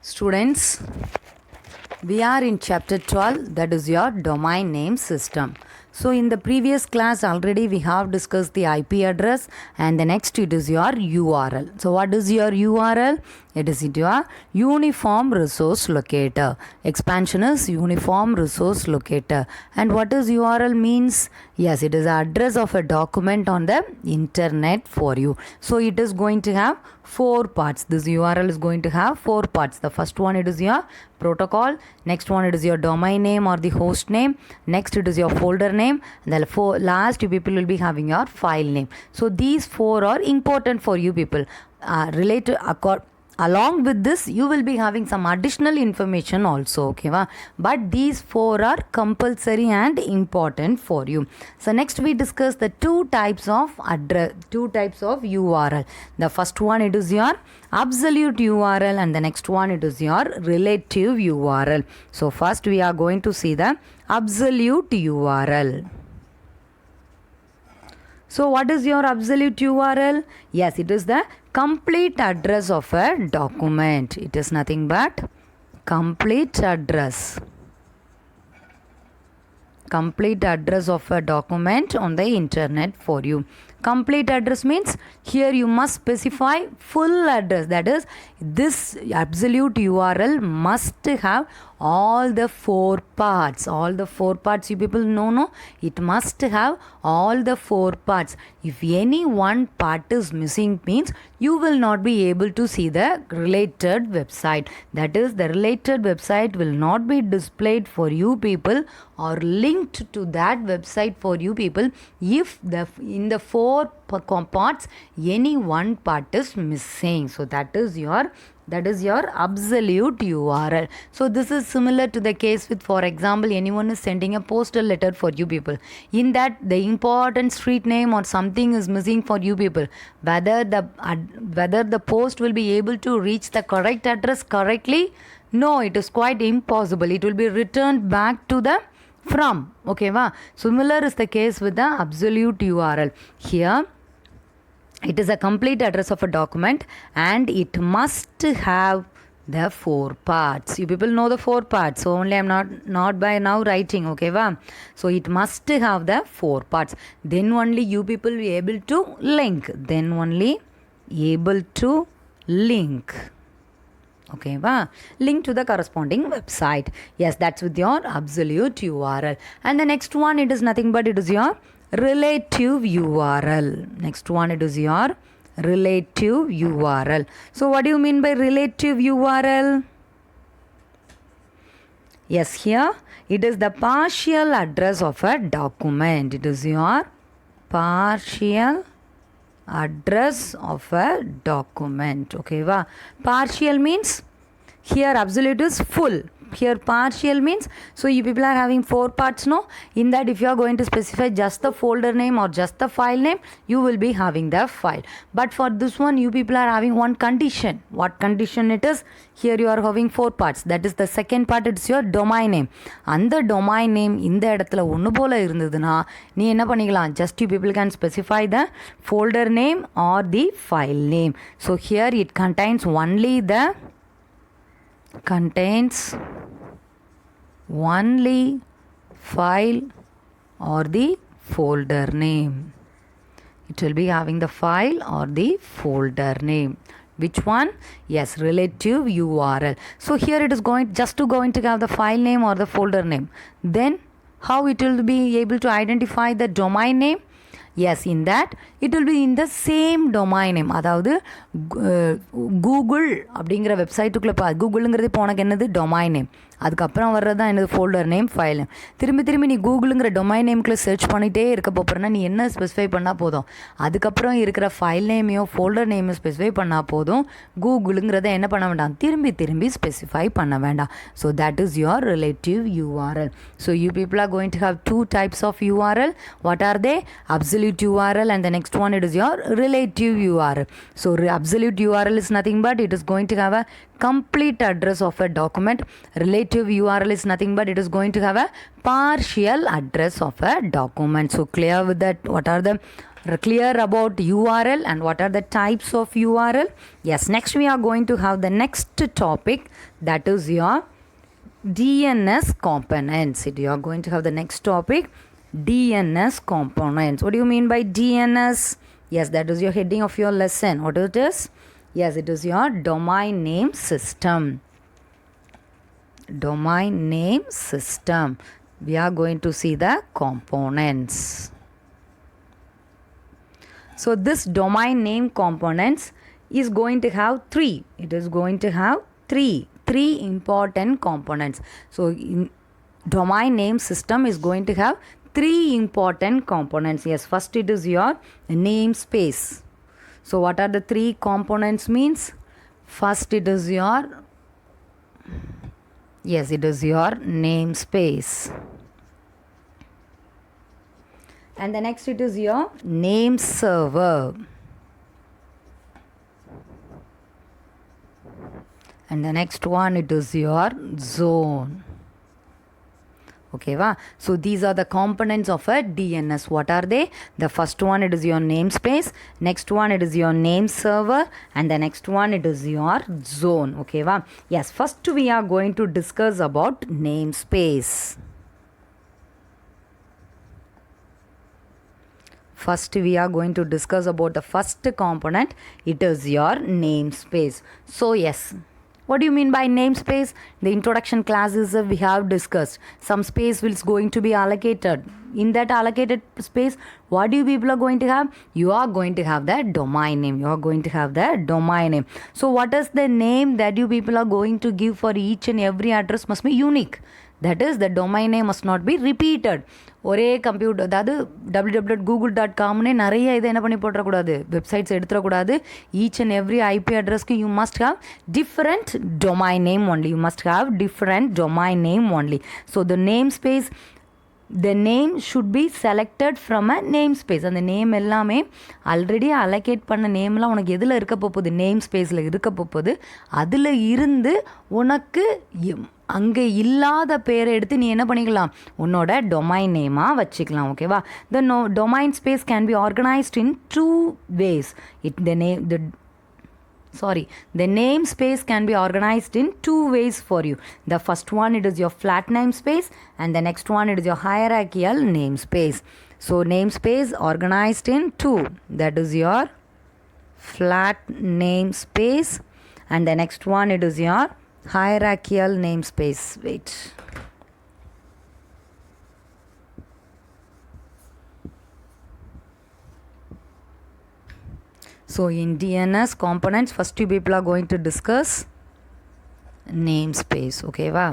Students, we are in chapter 12, that is your domain name system. So in the previous class already we have discussed the IP address, and the next it is your URL. So what is your URL? It is your uniform resource locator. Expansion is uniform resource locator. And what is URL means? Yes, it is the address of a document on the internet for you. So it is going to have 4 parts. This URL is going to have 4 parts. The first one, it is your protocol. Next one, it is your domain name or the host name. Next, it is your folder name. And the last, you people will be having your file name. So these 4 are important for you people. Along with this, you will be having some additional information also, okay va? But these 4 are compulsory and important for you. So next we discuss the 2 types of URL. The first one, it is your absolute URL, and the next one, it is your relative URL. So first we are going to see the absolute URL. So what is your absolute URL? Yes, it is the complete address of a document. It is nothing but complete address. Complete address of a document on the internet for you. Complete address means here you must specify full address. That is, this absolute URL must have all the 4 parts. All the 4 parts, you people know, no? It must have all the 4 parts. If any one part is missing means you will not be able to see the related website. That is, the related website will not be displayed for you people or linked to that website for you people if in the 4 parts any one part is missing. So that is your absolute URL. So this is similar to the case with, for example, anyone is sending a postal letter for you people. In that, the important street name or something is missing for you people. Whether the post will be able to reach the correct address correctly? No, it is quite impossible. It will be returned back to the from. Okay, va? Similar is the case with the absolute URL. Here, it is a complete address of a document and it must have the 4 parts. You people know the 4 parts, so only I am not by now writing, okay va? So it must have the 4 parts. Then only you people will be able to link. Then only able to link. Okay, va? Link to the corresponding website. Yes, that's with your absolute URL. And the next one, it is nothing but it is your relative URL. Next one, it is your relative URL. So what do you mean by relative URL? Yes, here it is the partial address of a document. It is your partial address of a document. Okay, va? Partial means here absolute is full. Here partial means, so you people are having 4 parts, no? In that, if you are going to specify just the folder name or just the file name, you will be having the file. But for this one, you people are having one condition. What condition it is? Here you are having 4 parts. That is the second part, it's your domain name. And the domain name இந்த இடத்துல ஒன்று போல இருந்ததுன்னா நீ என்ன பண்ணிக்கலாம்? Just you people can specify the folder name or the file name. So here it contains only file or the folder name. It will be having the file or the folder name. Which one? Yes, relative URL. So here it is going to have the file name or the folder name. Then how it will be able to identify the domain name? Yes, in that it will be in the same domain name. அதாவது Google அப்படிங்கிற வெப்சைட்டுக்குள்ளே கூகுளுங்கிறது இப்போ உனக்கு என்னது domain name. அதுக்கப்புறம் வர்றது தான் என்னது folder name, file name. திரும்பி நீ கூகுளுங்கிற டொமைன் நேம்குள்ளே சர்ச் பண்ணிகிட்டே இருக்க போகிறேன்னா நீ என்ன ஸ்பெசிஃபை பண்ணால் போதும்? அதுக்கப்புறம் இருக்கிற ஃபைல் நேமையோ ஃபோல்டர் நேமையோ ஸ்பெசிஃபை பண்ணால் போதும். கூகுளுங்கிறத என்ன பண்ண வேண்டாம்? திரும்பி ஸ்பெசிஃபை பண்ண வேண்டாம். So that is your relative URL. So you people are going to have 2 types of URL. What are they? Absolute URL, and the next one, it is your relative URL. So absolute URL is nothing but it is going to have a complete address of a document. Relative URL is nothing but it is going to have a partial address of a document. So clear with that? What are the clear about URL and what are the types of URL? Yes, next we are going to have the next topic, that is your DNS components. You are going to have the next topic, DNS components. What do you mean by DNS? Yes, that is your heading of your lesson. What it is? Yes, it is your domain name system. Domain name system. We are going to see the components. So this domain name components is going to have three. It is going to have three important components. So in domain name system is going to have three important components. Yes, first it is your namespace. So what are the three components means? First it is your, yes, it is your namespace. And the next it is your name server. And the next one it is your zone. Okay, va? So these are the components of a DNS. What are they? The first one it is your namespace, next one it is your name server, and the next one it is your zone. Okay, va? Yes, first we are going to discuss about namespace. First we are going to discuss about the first component, it is your namespace. So yes, what do you mean by namespace? The introduction classes we have discussed. Some space is going to be allocated. In that allocated space, what do you people are going to have? You are going to have the domain name. You are going to have the domain name. So what is the name that you people are going to give for each and every address must be unique. That is, the domain name must not be repeated. ஒரே computer, அதாவது www.google.comனே நிறைய இதை என்ன பண்ணி போட்டுறக்கூடாது, websites எடுத்துடக்கூடாது. Each and every IP அட்ரஸ்க்கு you must have different domain name only. You must have different domain name only. So the name space, the name should be selected from a namespace. அந்த name எல்லாமே already allocate பண்ண நேம்லாம் உனக்கு எதில் இருக்க போகுது, name ஸ்பேஸில் இருக்க போகுது. அதில் இருந்து உனக்கு அங்கே இல்லாத பேரை எடுத்து நீ என்ன பண்ணிக்கலாம், உன்னோட டொமைன் நேமாக வச்சுக்கலாம். ஓகேவா? The domain space can be organized in two ways. The namespace can be organized in two ways for you. The first one, it is your flat namespace, and the next one, it is your hierarchical namespace. So namespace organized in two. That is your flat namespace, and the next one, it is your hierarchical namespace. Wait. So in DNS components, first you people are going to discuss namespace. Okay, va?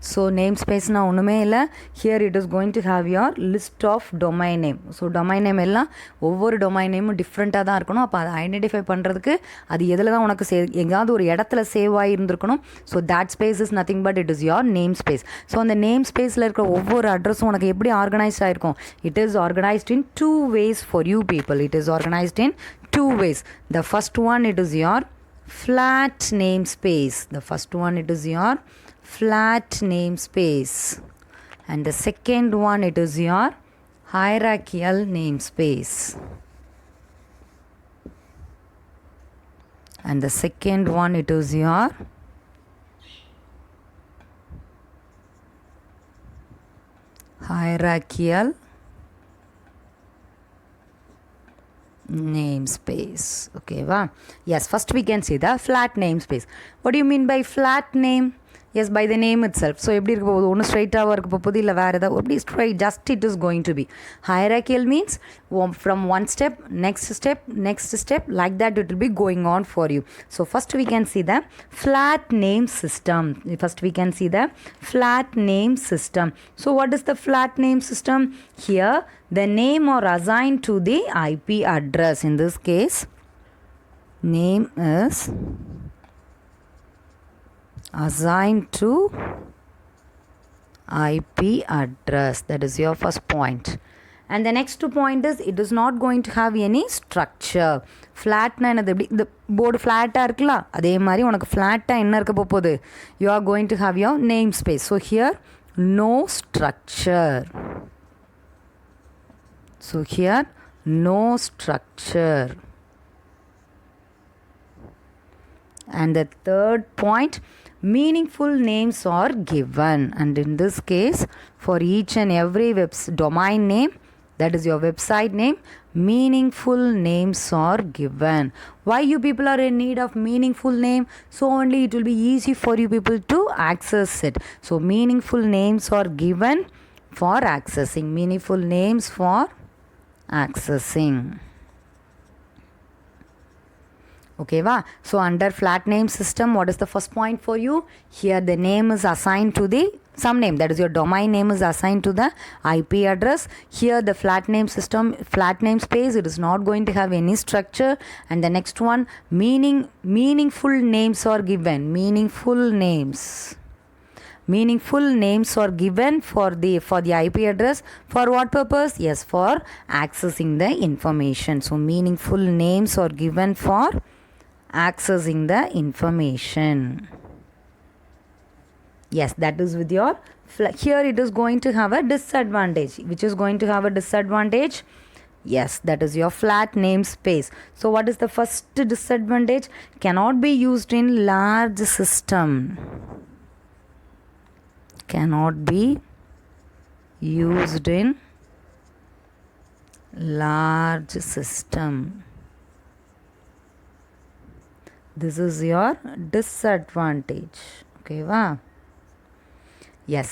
So namespace na ஒன்றுமே இல்லை. Here it is going to have your list of domain name. So domain name எல்லாம் ஒவ்வொரு domain நேமும் டிஃப்ரெண்ட்டாக தான் இருக்கணும். அப்போ அதை ஐடென்டிஃபை பண்ணுறதுக்கு அது எதில் தான் உனக்கு எங்கேயாவது ஒரு இடத்துல சேவ் ஆகியிருந்துருக்கணும். So that space is nothing but it is your name space. So அந்த நேம் ஸ்பேஸில் இருக்கிற ஒவ்வொரு அட்ரஸும் உனக்கு எப்படி ஆர்கனைஸ்ட் ஆகிருக்கும்? It is organized in two ways for you people. It is organized in two ways. The first one, it is your flat namespace. The first one, it is your flat namespace, and the second one, it is your hierarchical namespace, and the second one, it is your hierarchical namespace. Okay, va? Yes, first we can see the flat namespace. What do you mean by flat name? Yes, by the name itself. So எப்படி இருக்க போகுது, ஒன்று ஸ்ட்ரைட்டாக இருக்க போகுது, இல்லை வேறு ஏதாவது எப்படி straight, just it is going to be. Hierarchical means from one step, next step, like that it will be going on for you. So first we can see the flat name system. First we can see the flat name system. So what is the flat name system? Here the name are assigned to the IP address. In this case, name is assigned to IP address. That is your first point. And the next point is it is not going to have any structure. Flatனா என்னது எப்படி இந்த board ஃப்ளாட்டாக இருக்குல்ல அதே மாதிரி உனக்கு ஃப்ளாட்டாக என்ன இருக்க போகுது you are going to have your name space. So here no structure. So here no structure. And the third point, meaningful names are given, and in this case for each and every domain name, that is your website name, meaningful names are given. Why you people are in need of meaningful name? So only it will be easy for you people to access it. So meaningful names are given for accessing. Meaningful names for accessing. Okay, va? So under flat name system, what is the first point for you? Here the name is assigned to the some name, that is your domain name is assigned to the IP address. Here the flat name system, flat name space, it is not going to have any structure. And the next one, meaningful names are given. Meaningful names are given for the IP address. For what purpose? Yes, for accessing the information. So meaningful names are given for accessing the information. Yes, that is with your here it is going to have a disadvantage. Which is going to have a disadvantage? Yes, that is your flat namespace. So what is the first disadvantage? Cannot be used in large system. Cannot be used in large system. This is your disadvantage. Okay, va? Yes.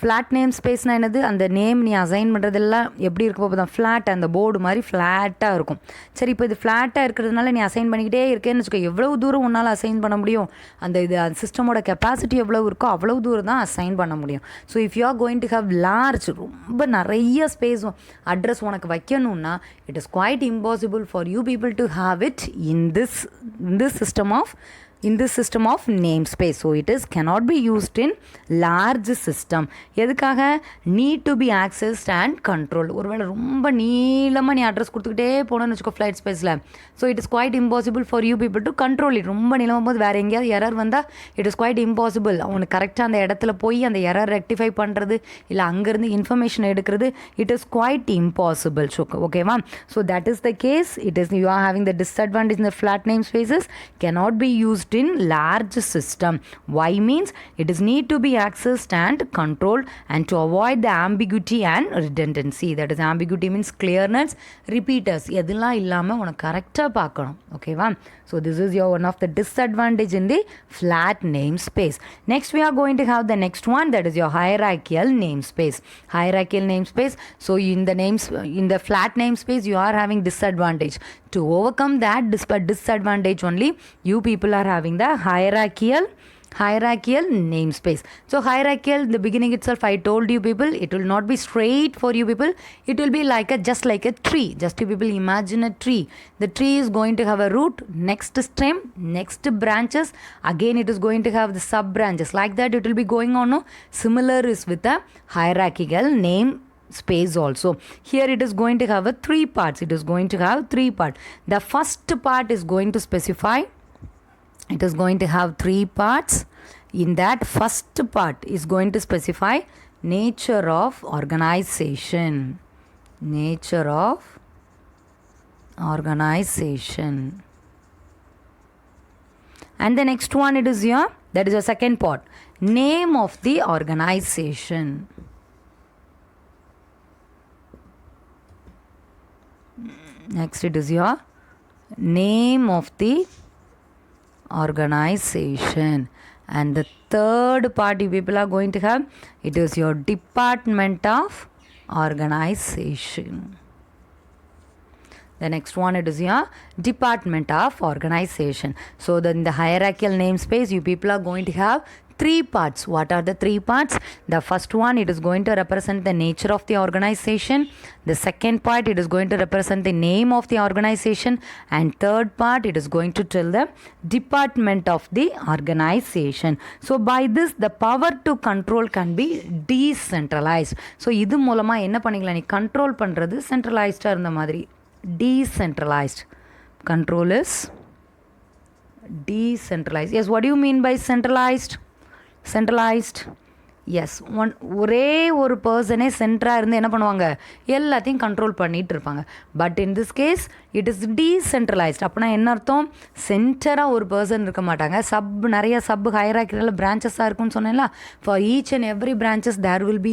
Flat name ஸ்பேஸ்னால் என்னது அந்த name நீ assign பண்ணுறதெல்லாம் எப்படி இருக்க போகுது flat அந்த board மாதிரி ஃப்ளாட்டாக இருக்கும். சரி இப்போ இது ஃப்ளாட்டாக இருக்கிறதுனால நீ அசைன் பண்ணிக்கிட்டே இருக்கேன்னு வச்சுக்கோ எவ்வளோ தூரம் உன்னால் அசைன் பண்ண முடியும் அந்த சிஸ்டமோட கெப்பாசிட்டி எவ்வளோ இருக்கோ அவ்வளோ தூரம் தான் அசைன் பண்ண முடியும். So if you are going to have large ரொம்ப நிறைய ஸ்பேஸ் அட்ரஸ் உனக்கு வைக்கணும்னா it is quite impossible for you people to have it in this system of namespace. So it is cannot be used in large system. எதுக்காக? need to be accessed and controlled. ஒருவேளை ரொம்ப நீளமாக நீ address கொடுத்துக்கிட்டே போனோன்னு வச்சுக்கோ flight ஸ்பேஸில். So it is quite impossible for you people to control it. ரொம்ப நிலவும் போது வேறு எங்கேயாவது எரர் வந்தால் இட் இஸ் குவைட் இம்பாசிபிள். அவனுக்கு கரெக்டாக அந்த இடத்துல போய் அந்த எரர் ரெக்டிஃபை பண்ணுறது இல்லை அங்கேருந்து இன்ஃபர்மேஷன் எடுக்கிறது இட் இஸ் குவைட் இம்பாசிபிள். ஓகேவா? So that is the case. It is you are having the disadvantage in the flat name spaces cannot be used in large system. Why means it is need to be accessed and controlled and to avoid the ambiguity and redundancy. That is ambiguity means clearness, repeaters எதெல்லாம் இல்லாமல் உனக்கு கரெக்டாக பார்க்கணும். ஓகேவா? So this is your one of the disadvantage in the flat namespace. Next we are going to have the next one, that is your hierarchical namespace. Hierarchical namespace. So in the flat namespace you are having disadvantage. To overcome that disadvantage only, you people are having the hierarchical namespace. So hierarchical, in the beginning itself I told you people, it will not be straight for you people. It will be just like a tree. Just you people imagine a tree. The tree is going to have a root, next stem, next branches. Again it is going to have the sub branches. Like that it will be going on. No? Similar is with the hierarchical name space also. Here it is going to have a 3 parts. It is going to have 3 parts. The first part is going to specify. It is going to have 3 parts. In that first part is going to specify nature of organization. Nature of organization. And the next one it is here. That is the second part. Name of the organization. Next it is your name of the organization. And the third part you people are going to have, it is your department of organization. The next one it is your department of organization. So then the hierarchical namespace you people are going to have three parts. What are the three parts? The first one, it is going to represent the nature of the organization. The second part, it is going to represent the name of the organization. And third part, it is going to tell the department of the organization. So by this, the power to control can be decentralized. So இது மூலமா என்ன பண்ணிக்கலாம், நீ control பண்ணுறது சென்ட்ரலைஸ்டாக இருந்த மாதிரி. Decentralized. Control is decentralized. Yes, what do you mean by centralized? Centralized. Yes ஒரே ஒரு பர்சனே சென்டராக இருந்து என்ன பண்ணுவாங்க, எல்லாத்தையும் கண்ட்ரோல் பண்ணிகிட்டு இருப்பாங்க. But in this case it is decentralized. அப்படின்னா என்ன அர்த்தம், சென்டராக ஒரு பர்சன் இருக்க மாட்டாங்க, நிறைய சப் ஹைரார்க்கியில் பிரான்ச்சஸாக இருக்கும்னு சொன்னேன்ல. For each and every branches there will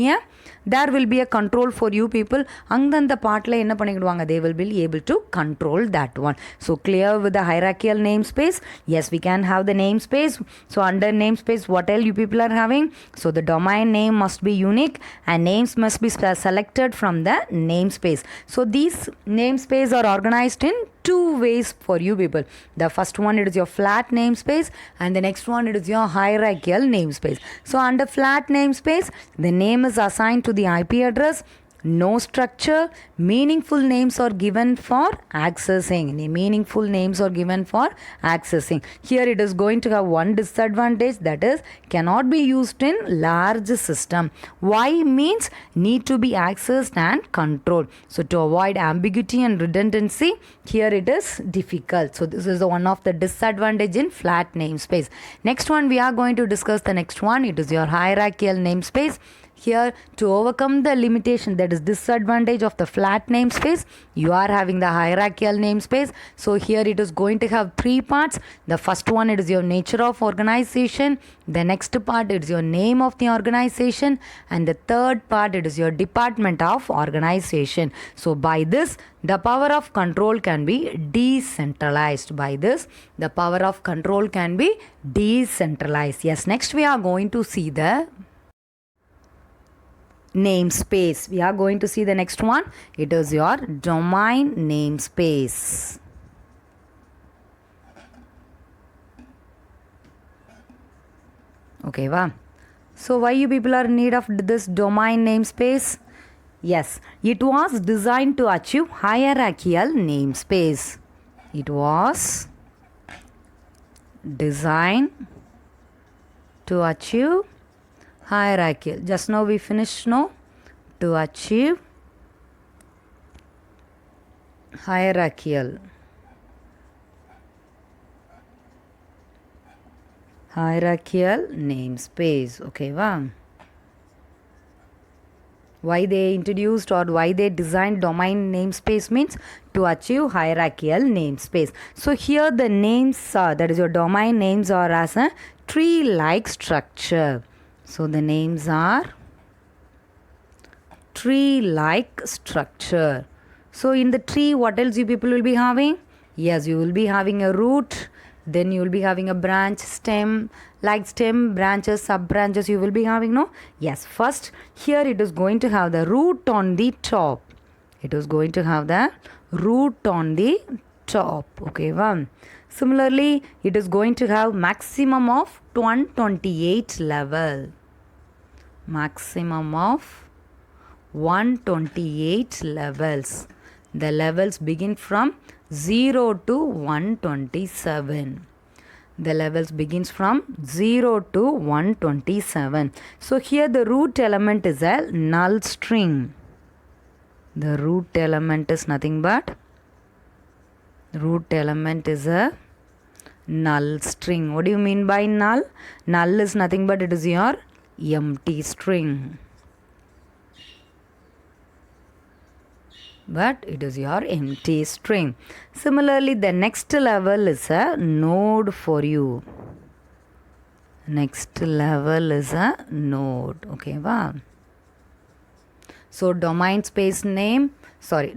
be a control for you people. அந்தந்த பார்ட்டில் என்ன பண்ணிக்கிடுவாங்க, they will be able to control that one. So clear with the hierarchical name space. Yes, we can have the name space. So under name space what all you people are having? So the domain name must be unique and names must be selected from the namespace. So these namespace are organized in two ways for you people. The first one, it is your flat namespace, and the next one, it is your hierarchical namespace. So under flat namespace, the name is assigned to the IP address. No structure. Meaningful names are given for accessing. Meaningful names are given for accessing. Here it is going to have one disadvantage, that is cannot be used in large system. Why means need to be accessed and controlled. So to avoid ambiguity and redundancy, here it is difficult. So this is one of the disadvantage in flat namespace. Next one, we are going to discuss the next one. It is your hierarchical namespace. Here, to overcome the limitation, that is disadvantage of the flat namespace, you are having the hierarchical namespace. So here it is going to have three parts. The first one, it is your nature of organization. The next part, it is your name of the organization. And the third part, it is your department of organization. So by this, the power of control can be decentralized. By this, the power of control can be decentralized. Yes, next we are going to see the namespace. We are going to see the next one. It is your domain namespace. Okay, wow. So why you people are in need of this domain namespace? Yes, it was designed to achieve hierarchical namespace. It was designed to achieve hierarchical. Just now we finished, no? To achieve hierarchical namespace. Okay, wow. Why they introduced or why they designed domain namespace means to achieve hierarchical namespace. So here the names are, that is your domain names are as a tree-like structure. So the names are tree-like structure. So in the tree, what else you people will be having? Yes, you will be having a root, then you will be having a branch, stem, like stem, branches, sub-branches you will be having, no? Yes, first here it is going to have the root on the top. It is going to have the root on the top. Okay, wow. Similarly, it is going to have maximum of 128 level. Maximum of 128 levels. The levels begin from 0 to 127. The levels begins from 0 to 127. So here the root element is a null string. The root element is nothing but a null string. What do you mean by null? Null is nothing but it is your empty string. But it is your empty string. Similarly, the next level is a node for you. Next level is a node. Okay, wow. So domain space name.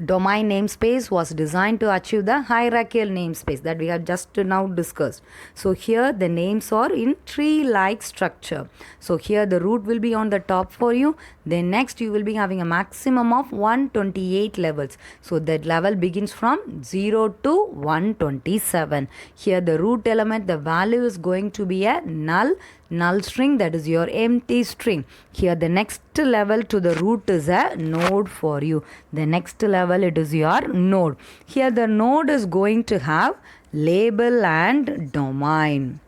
domain namespace was designed to achieve the hierarchical namespace that we have just now discussed. So here the names are in tree-like structure. So here the root will be on the top for you. Then next you will be having a maximum of 128 levels. So that level begins from 0 to 127. Here the root element, the value is going to be a null string, that is your empty string. Here the next level to the root is a node for you. The next level it is your node. Here the node is going to have label and domain.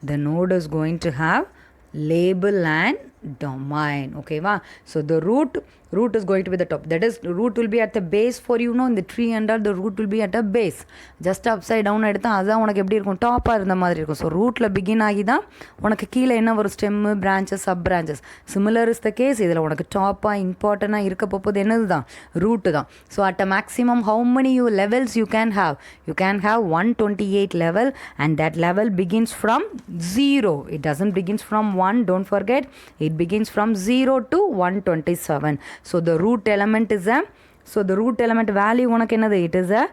The node is going to have label and domain. Okay, wow. So the root is going to be the top, that is root will be at the base for you, in the tree under the root will be at a base. Just upside down எடுத்தா அதான் உனக்கு எப்படி இருக்கும், டாப்பாக இருந்த மாதிரி இருக்கும். So ரூட்டில் begin ஆகி தான் உனக்கு கீழே என்ன ஒரு stem, branches, sub branches. Similar is the case. இதில் உனக்கு டாப்பாக இம்பார்ட்டண்ட்டாக இருக்க போகுது என்னது தான், ரூட்டு தான். So at a maximum how many levels you can have? You can have 128 level, and that level begins from 0. It doesn't begins from 1, don't forget. It begins from 0 to 127. So the root element is a, so the root element value உனக்கு என்னது, it is a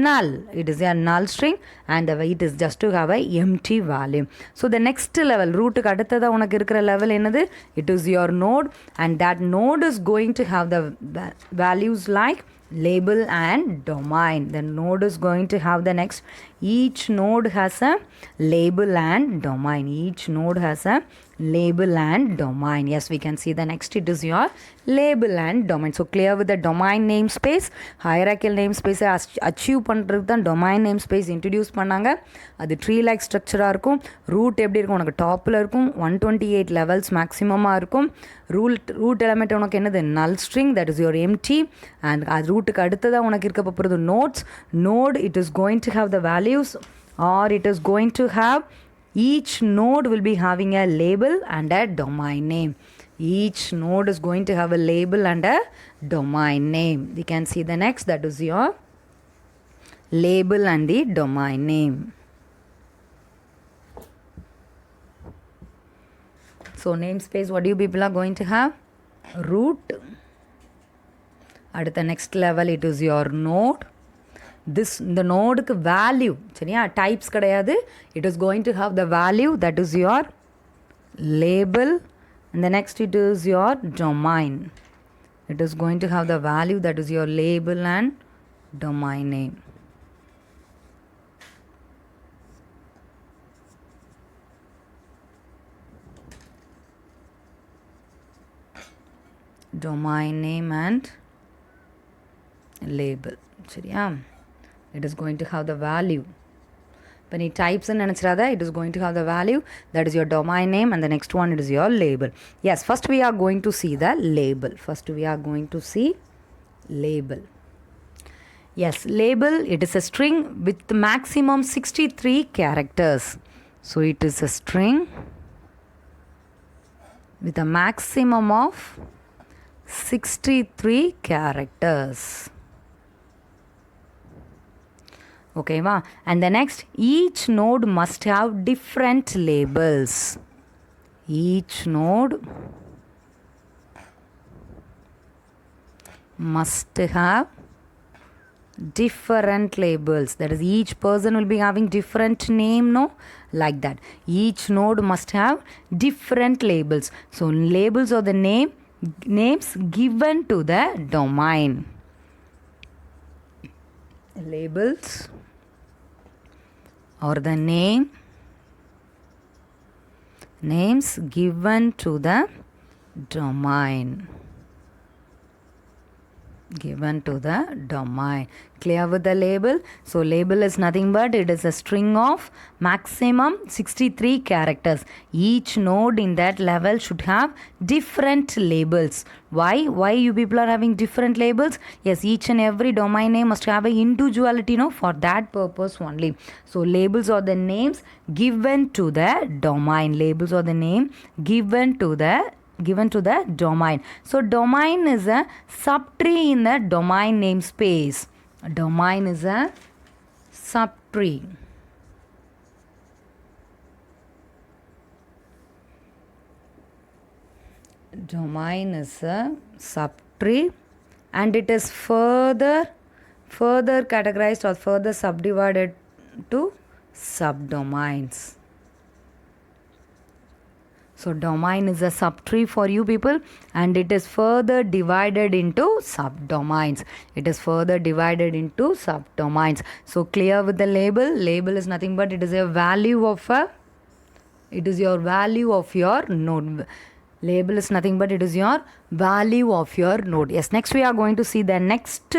null. It is a null string and it is just to have a empty value. So the next level, ரூட்டுக்கு அடுத்ததாக உனக்கு இருக்கிற level என்னது, it is your node, and that node is going to have the values like label and domain. The node is going to have the next, each node has a label and domain. Each node has a label and domain. Yes, we can see the next, it is your label and domain. So clear with the domain namespace. Hierarchical namespace achieve பண்ணுறதுக்கு தான் domain namespace introduce பண்ணாங்க. அது tree like ஸ்ட்ரக்சராக இருக்கும். Root எப்படி இருக்கும், உனக்கு டாப்பில் இருக்கும். 128 லெவல்ஸ் மேக்ஸிமமாக இருக்கும். ரூட் எலமெண்ட் உனக்கு என்னது, null string, that is your empty. And அது ரூட்டுக்கு அடுத்ததாக உனக்கு இருக்க போகிறது nodes. Node, it is going to have the values, or it is going to have, each node will be having a label and a domain name. Each node is going to have a label and a domain name. We can see the next, that is your label and the domain name. So namespace, what do you people are going to have? Root. At the next level, it is your node. This the node value, சரியா, types கிடையாது. It is going to have the value, that is your label, and the next it is your domain. It is going to have the value, that is your label and domain name. Domain name and label, சரியா. It is going to have the value. When it types in நினச்சிடாத, it is going to have the value, that is your domain name, and the next one it is your label. Yes, first we are going to see the label. First we are going to see label. Yes, label, it is a string with maximum 63 characters. So it is a string with a maximum of 63 characters. Okay, wow. And the next, each node must have different labels. Each node must have different labels. That is, each person will be having different name, no? Like that. Each node must have different labels. So labels are the names given to the domain. Labels or the names given to the domain. Given to the domain. Clear with the label? So label is nothing but it is a string of maximum 63 characters. Each node in that level should have different labels. Why you people are having different labels? Yes, each and every domain name must have an individuality, no, for that purpose only. So labels are the names given to the domain. Labels are the name given to the domain. So domain is a subtree in the domain namespace. Domain is a subtree. Domain is a subtree and it is further categorized or further subdivided to subdomains. So domain is a subtree for you people, and it is further divided into subdomains. It is further divided into subdomains. So clear with the label. Label is nothing but it is a value of a, it is your value of your node. Label is nothing but it is your value of your node. Yes, next we are going to see the next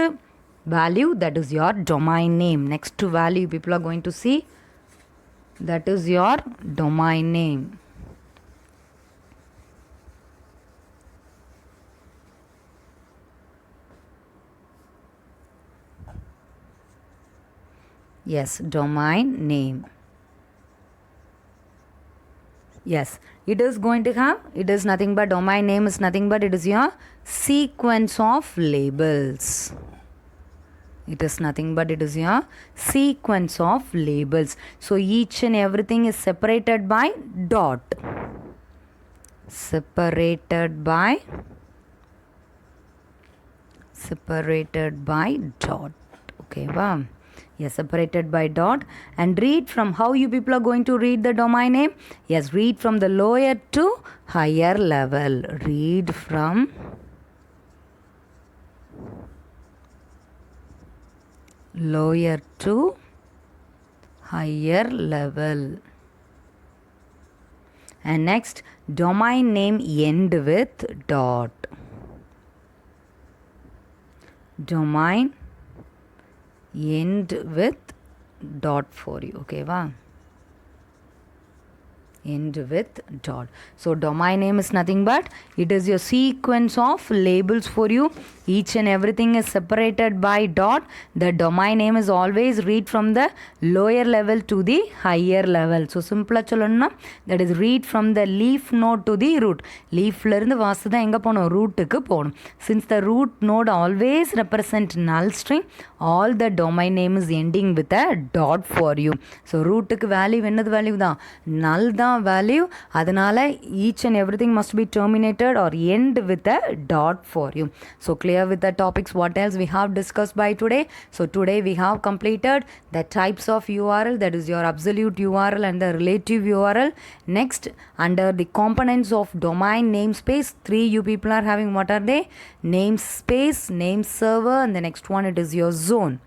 value, that is your domain name. Next value people are going to see, that is your domain name. Yes, domain name. Yes, it is going to have, it is nothing but, domain name is nothing but it is your sequence of labels. It is nothing but it is your sequence of labels. So each and everything is separated by dot. Separated by dot. Okay, wow. Yes, separated by dot. And read from, how you people are going to read the domain name? Yes, read from the lower to higher level. Read from lower to higher level. And next, domain name end with dot. Domain end with dot for you. Okay, wow. End with dot. So domain name is nothing but it is your sequence of labels for you. Each and everything is separated by dot. The domain name is always read from the lower level to the higher level. So simple சொல்லணும்னா that is read from the leaf node to the root. Leafல இருந்து வாசதா எங்க போணும், rootக்கு போணும். Since the root node always represent null string, all the domain name is ending with a dot for you. So rootக்கு value என்னது value தான், null தான் value. அதனால each and everything must be terminated or end with a dot for you. So clear with the topics, what else we have discussed by today. So today we have completed the types of URL, that is your absolute URL and the relative URL. Next, under the components of domain namespace, 3 you people are having, what are they? Namespace, name server, and the next one it is your zone.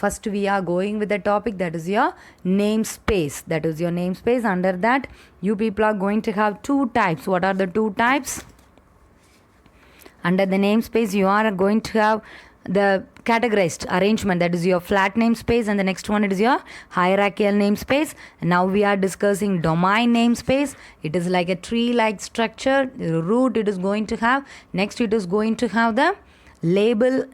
First we are going with the topic, that is your namespace. That is your namespace. Under that you people are going to have 2 types. What are the 2 types? Under the namespace you are going to have the categorized arrangement, that is your flat namespace, and the next one it is your hierarchical namespace. Now we are discussing domain namespace. It is like a tree like structure. Root it is going to have, next it is going to have the label,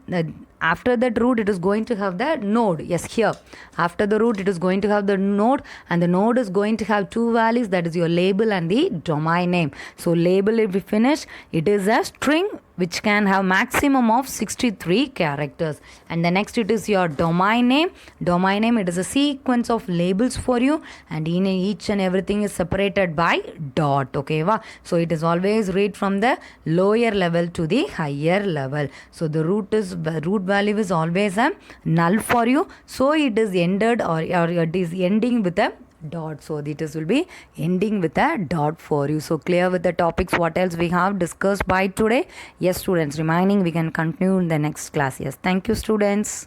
after that root it is going to have the node. Yes, here after the root it is going to have the node, and the node is going to have 2 values, that is your label and the domain name. So label, if we finish, it is a string which can have maximum of 63 characters. And the next it is your domain name. Domain name, it is a sequence of labels for you, and in each and everything is separated by dot. Okay, wow. So it is always read from the lower level to the higher level. So the root value is always a null for you, so it is ended or it is ending with a dot. So this will be ending with a dot for you. So clear with the topics, what else we have discussed by today? Yes students, remaining we can continue in the next class. Yes, thank you students.